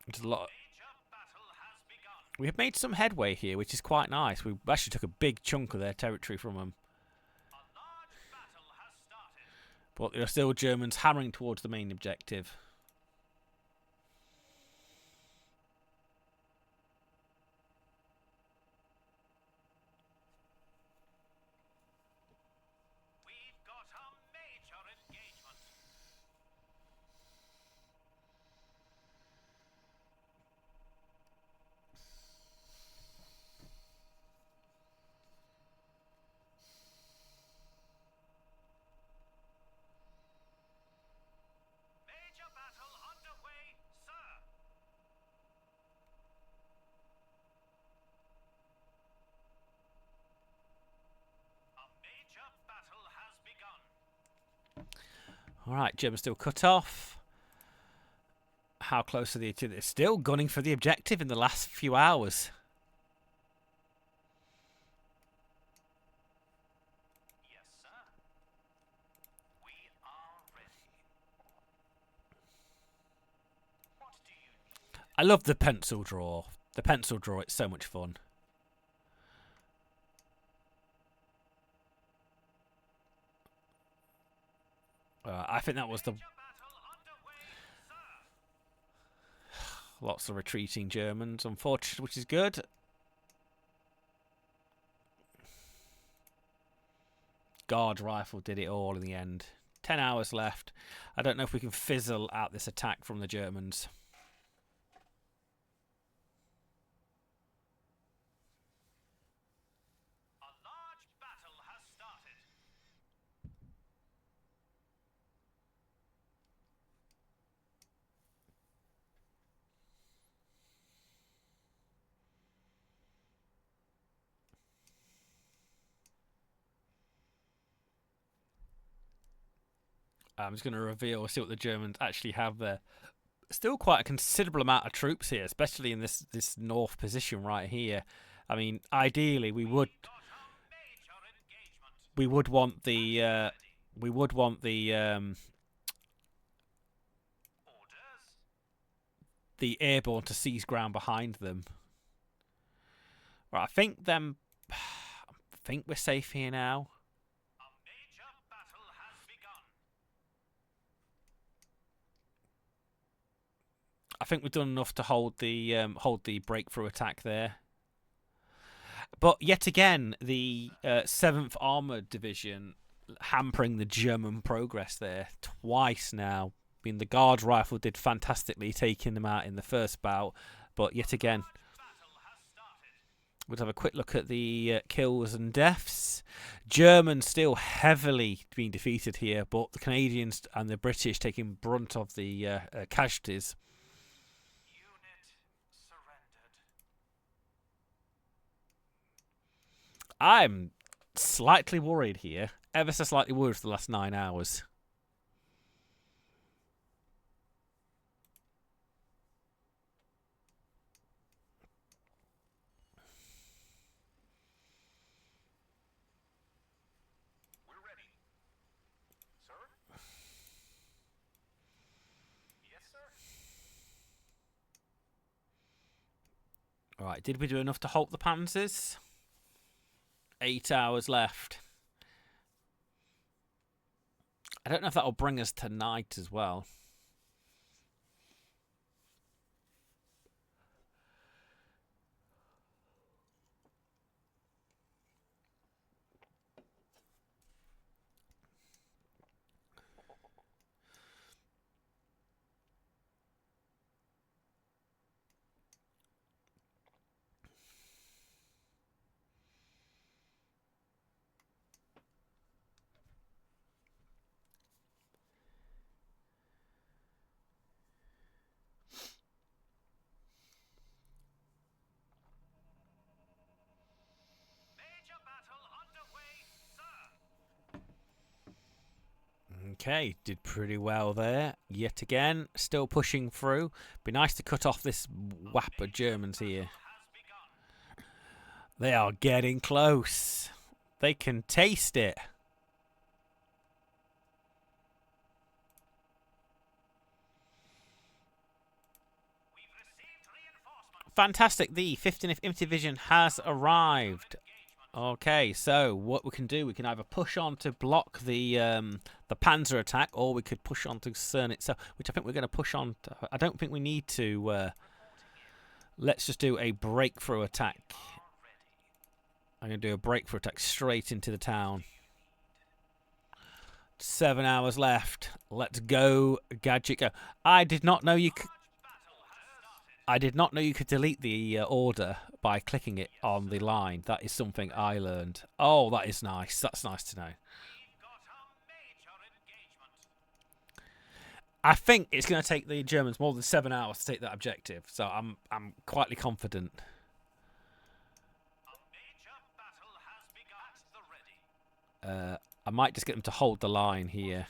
There's a lot. Major battle has begun. We have made some headway here, which is quite nice. We actually took a big chunk of their territory from them. A large battle has started. But there are still Germans hammering towards the main objective. We've got a major engagement. Major battle underway, sir. A major battle has begun. Alright, Germans still cut off. How close are they to this? Still gunning for the objective in the last few hours. Yes, sir. We are ready. What do you need? I love the pencil draw. The pencil draw, it's so much fun. I think that was the... Major battle underway, sir. Lots of retreating Germans, unfortunately, which is good. Guard rifle did it all in the end. 10 hours left. I don't know if we can fizzle out this attack from the Germans. A large battle has started. I'm just going to reveal, see what the Germans actually have there. Still quite a considerable amount of troops here, especially in this north position right here. I mean, ideally we would Got a major engagement. we would want the Orders. the airborne to seize ground behind them. Right, I think we're safe here now. A major battle has begun. I think we've done enough to hold the breakthrough attack there. But yet again, the 7th Armoured Division hampering the German progress there twice now. I mean, the Guard Rifle did fantastically, taking them out in the first bout. But yet again, Battle has started. we'll have a quick look at the kills and deaths. Germans still heavily being defeated here, but the Canadians and the British taking brunt of the casualties. Unit surrendered. I'm slightly worried here. Ever so slightly worried for the last 9 hours. We're ready. Sir? Yes, sir. Alright, did we do enough to halt the Panzers? 8 hours left. I don't know if that'll bring us tonight as well. Okay, did pretty well there. Yet again, still pushing through. Be nice to cut off this whap of Germans here. They are getting close. They can taste it. Fantastic. The 15th Infantry Division has arrived. Okay, so what we can do, we can either push on to block the Panzer attack, or we could push on to cern itself, which I think we're going to push on. I don't think we need to. Let's just do a breakthrough attack. I'm going to do a breakthrough attack straight into the town. 7 hours left. Let's go, Gadget, go. I did not know you could. I did not know you could delete the order by clicking it on the line. That is something I learned. Oh, that is nice. That's nice to know. I think it's going to take the Germans more than 7 hours to take that objective, so I'm quietly confident. I might just get them to hold the line here.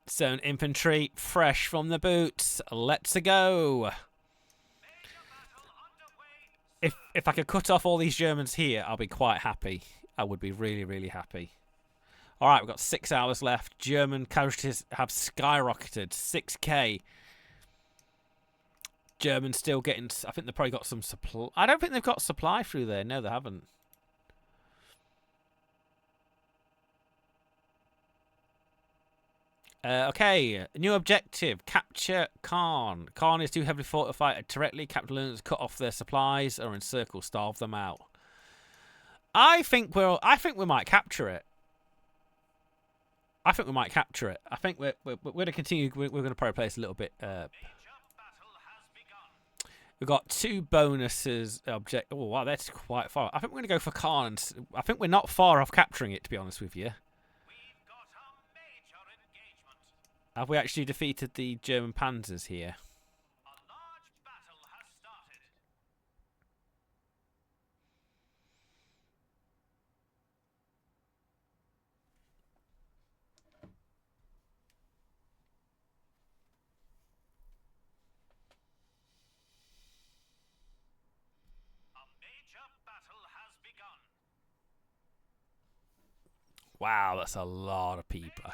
So infantry, fresh from the boots. Let's go. If I could cut off all these Germans here, I'll be quite happy. I would be really, really happy. All right, we've got 6 hours left. German casualties have skyrocketed. 6k. Germans still getting... I think they've probably got some supply. I don't think they've got supply through there. No, they haven't. Okay, new objective. Capture Caen. Caen is too heavily fortified directly. Captain learners cut off their supplies or encircle, starve them out. I think we might capture it. I think we might capture it. I think we're going to continue. We're going to probably place a little bit. We've got 2 bonuses. Oh wow, that's quite far. I think we're going to go for Caen. I think we're not far off capturing it, to be honest with you. Have we actually defeated the German panzers here? Wow, that's a lot of people.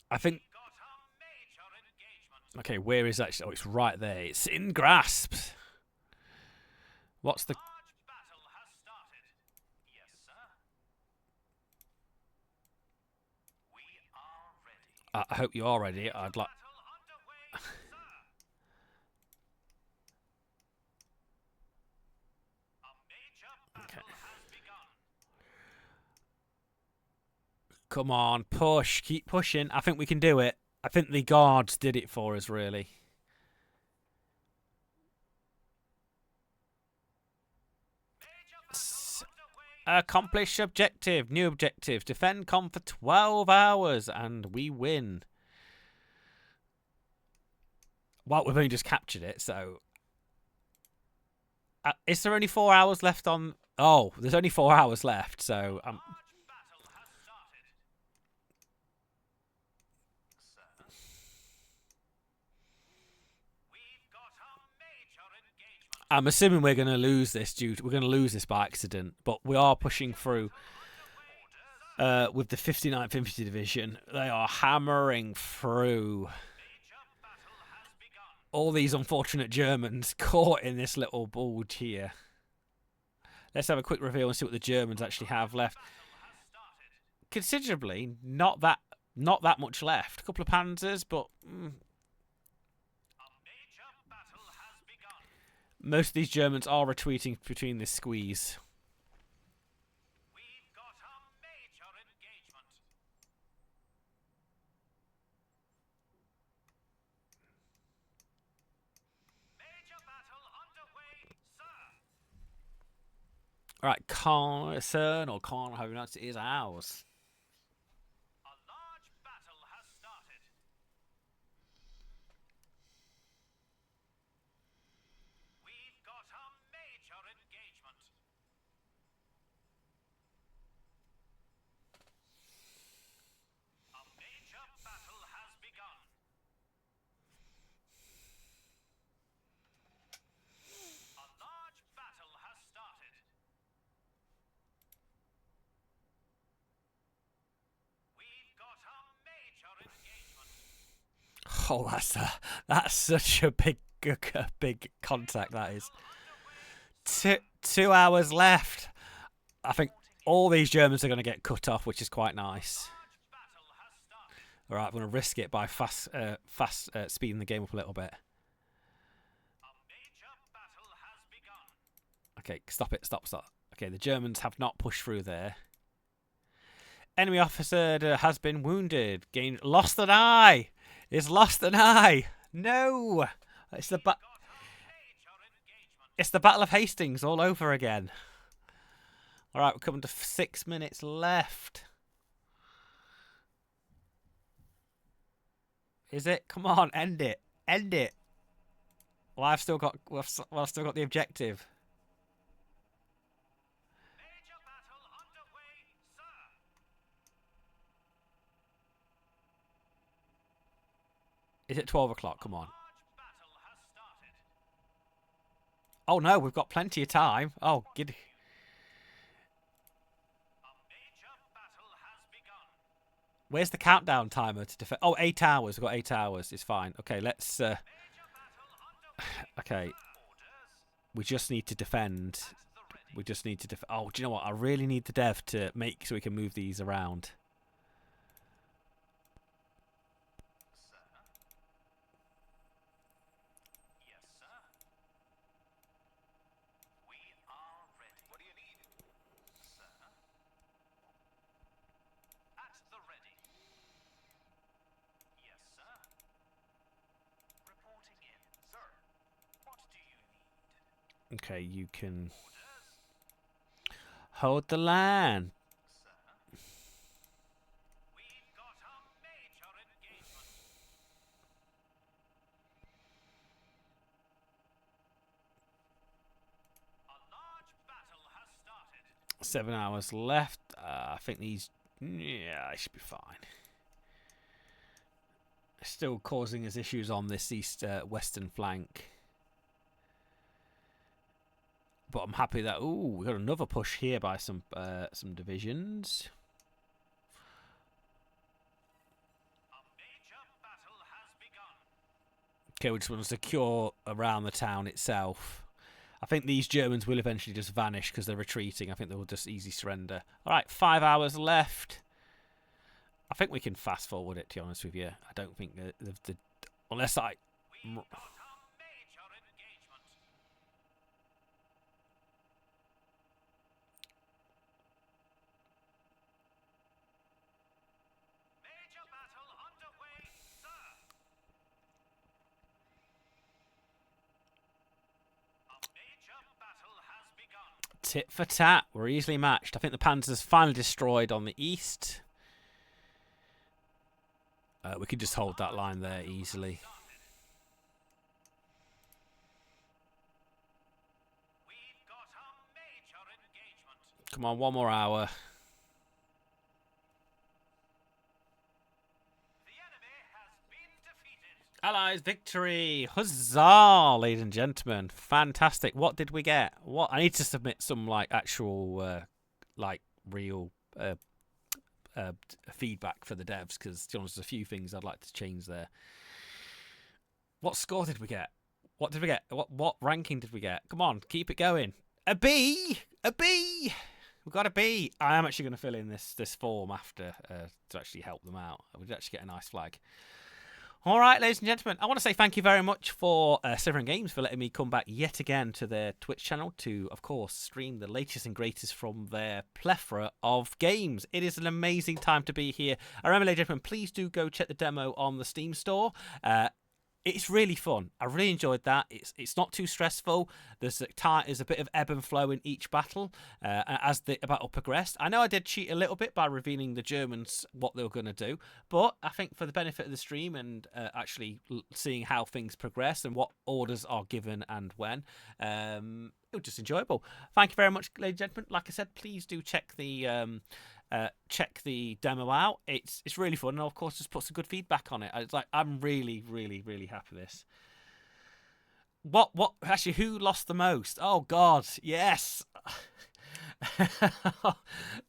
I think... Okay, where is that? Oh, it's right there. It's in grasp. What's the... I hope you are ready. I'd like... Okay. Come on, push. Keep pushing. I think we can do it. I think the guards did it for us, really. Accomplish objective. New objective. Defend Caen for 12 hours and we win. Well, we've only just captured it, so... is there only 4 hours left on... Oh, there's only 4 hours left, so... I'm assuming we're going to lose this we're going to lose this by accident, but we are pushing through with the 59th Infantry Division. They are hammering through all these unfortunate Germans caught in this little bulge here. Let's have a quick reveal and see what the Germans actually have left. Considerably, not that much left. A couple of panzers, but most of these Germans are retreating between this squeeze. We've got a major engagement. Major battle underway, sir. Alright, Cern or Caen, however you pronounce it, is ours. A large battle has started. Oh, that's such a big contact. That is. 2 hours left. I think all these Germans are going to get cut off, which is quite nice. All right, I'm going to risk it by fast speeding the game up a little bit. Okay, stop it. Stop. Okay, the Germans have not pushed through there. Enemy officer has been wounded. Lost an eye. It's lost an eye. No, it's the Battle of Hastings all over again. All right, we're coming to 6 minutes left. Is it? Come on, end it. End it. Well, I've still got the objective. Major battle underway, sir. Is it 12 o'clock? Come on. Large battle has started. Oh no, we've got plenty of time. Oh, giddy. A major battle has begun. Where's the countdown timer to defend? Oh, 8 hours. We've got 8 hours. It's fine. Okay, let's. Major battle underway. Okay, Orders we just need to defend. at the ready. We just need to defend. Oh, do you know what? I really need the dev to make so we can move these around. Sir. Yes, sir. We are ready. What do you need? Sir. At the ready. Yes, sir. Reporting in. Sir. What do you need? Okay, you can Orders. hold the line. Sir. We've got a major engagement. A large battle has started. 7 hours left. I think these. Yeah, I should be fine. Still causing us issues on this western flank. But I'm happy that we got another push here by some divisions. A major battle has begun. Okay, we just want to secure around the town itself. I think these Germans will eventually just vanish because they're retreating. I think they will just easy surrender. All right, 5 hours left. I think we can fast forward it, to be honest with you. I don't think the unless I. We've got a major engagement. Major battle underway, sir. A major battle has begun. Tit for tat, we're easily matched. I think the Panzer's finally destroyed on the east. We could just hold that line there easily. We've got a major engagement. Come on, 1 more hour. The enemy has been defeated. Allies victory! Huzzah, ladies and gentlemen! Fantastic. What did we get? What I need to submit some actual real feedback for the devs because there's a few things I'd like to change there. What score did we get? What did we get? What ranking did we get? Come on, keep it going. A B! A B! We've got a B. I am actually going to fill in this form after to actually help them out. We'd actually get a nice flag. All right, ladies and gentlemen, I want to say thank you very much for Severin Games for letting me come back yet again to their Twitch channel to, of course, stream the latest and greatest from their plethora of games. It is an amazing time to be here. I remember, ladies and gentlemen, please do go check the demo on the Steam store. It's really fun. I really enjoyed that. It's not too stressful. There's a bit of ebb and flow in each battle as the battle progressed. I know I did cheat a little bit by revealing the Germans what they were going to do, but I think for the benefit of the stream and actually seeing how things progress and what orders are given and when, it was just enjoyable. Thank you very much, ladies and gentlemen. Like I said, please do check the demo out. It's really fun, and of course just put some good feedback on it. It's like I'm really happy with this. What actually, who lost the most? Oh god, yes.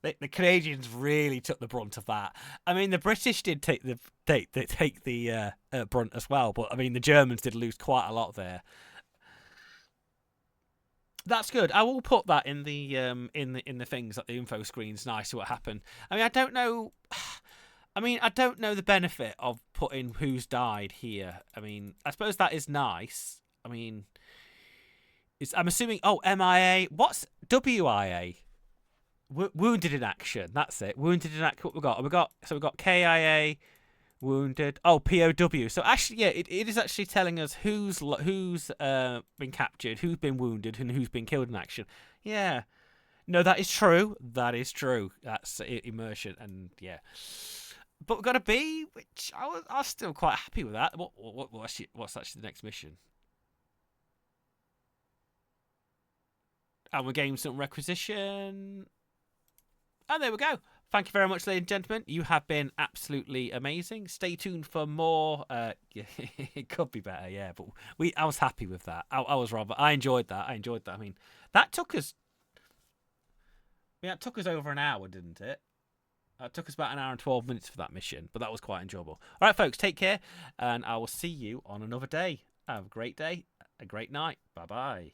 The Canadians really took the brunt of that. I mean, the British did take the brunt as well, but I mean, the Germans did lose quite a lot there. That's good. I will put that in the things like the info screens. Nice. What happened? I mean, I don't know. I mean, I don't know the benefit of putting who's died here. I mean, I suppose that is nice. I mean, I'm assuming. Oh, MIA. What's WIA? Wounded in action. That's it. Wounded in action. What we got? We got KIA. Wounded. Oh, POW. So actually, yeah, it is actually telling us who's been captured, who's been wounded, and who's been killed in action. Yeah. No, that is true. That is true. That's immersion, and yeah. But we've got a B, which I was still quite happy with that. What's actually the next mission? And we're getting some requisition. And there we go. Thank you very much, ladies and gentlemen. You have been absolutely amazing. Stay tuned for more. Yeah, it could be better, yeah. But I was happy with that. I was wrong, but I enjoyed that. I mean, that took us. Yeah, it took us over an hour, didn't it? It took us about an hour and 12 minutes for that mission, but that was quite enjoyable. All right, folks, take care, and I will see you on another day. Have a great day, a great night. Bye bye.